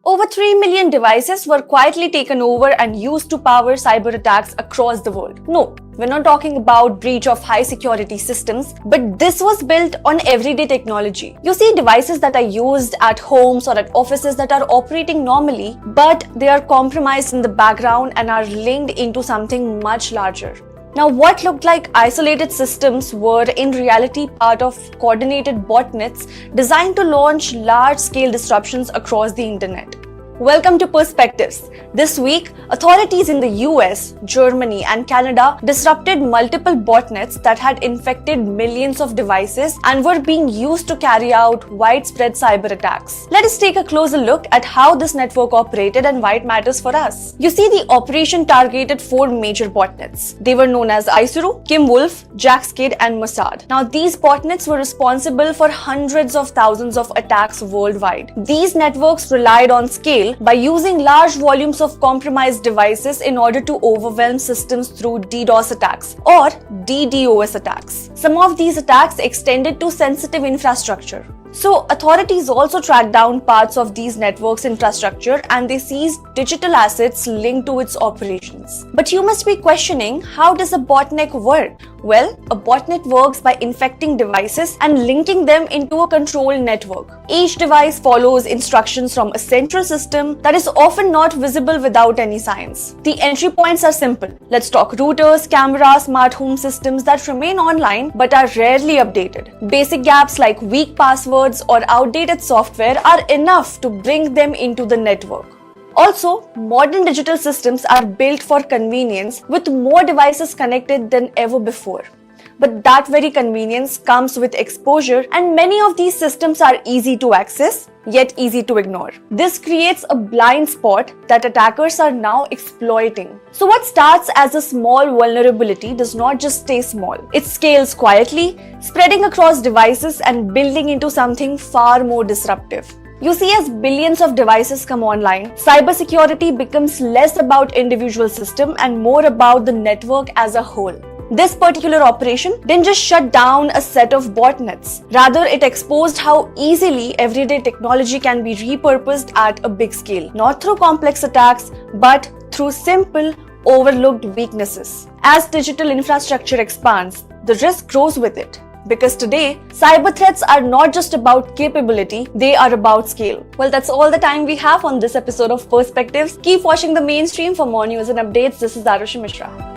Over 3 million devices were quietly taken over and used to power cyber attacks across the world. No, we're not talking about breach of high security systems, but this was built on everyday technology. You see devices that are used at homes or at offices that are operating normally, but they are compromised in the background and are linked into something much larger. Now, what looked like isolated systems were in reality part of coordinated botnets designed to launch large-scale disruptions across the internet. Welcome to Perspectives. This week, authorities in the US, Germany, and Canada disrupted multiple botnets that had infected millions of devices and were being used to carry out widespread cyber attacks. Let us take a closer look at how this network operated and why it matters for us. You see, the operation targeted 4 major botnets. They were known as Isuru, Kimwolf, Jaxkid, and Mossad. Now, these botnets were responsible for hundreds of thousands of attacks worldwide. These networks relied on scale by using large volumes of compromised devices in order to overwhelm systems through DDoS attacks or DDoS attacks. Some of these attacks extended to sensitive infrastructure. So, authorities also tracked down parts of these networks' infrastructure and they seized digital assets linked to its operations. But you must be questioning, how does a botnet work? Well, a botnet works by infecting devices and linking them into a controlled network. Each device follows instructions from a central system that is often not visible without any signs. The entry points are simple. Let's talk routers, cameras, smart home systems that remain online but are rarely updated. Basic gaps like weak passwords or outdated software are enough to bring them into the network. Also, modern digital systems are built for convenience with more devices connected than ever before. But that very convenience comes with exposure, and many of these systems are easy to access, yet easy to ignore. This creates a blind spot that attackers are now exploiting. So what starts as a small vulnerability does not just stay small. It scales quietly, spreading across devices and building into something far more disruptive. You see, as billions of devices come online, cybersecurity becomes less about individual system and more about the network as a whole. This particular operation didn't just shut down a set of botnets. Rather, it exposed how easily everyday technology can be repurposed at a big scale, not through complex attacks, but through simple, overlooked weaknesses. As digital infrastructure expands, the risk grows with it. Because today, cyber threats are not just about capability, they are about scale. Well, that's all the time we have on this episode of Perspectives. Keep watching the mainstream for more news and updates. This is Arushi Mishra.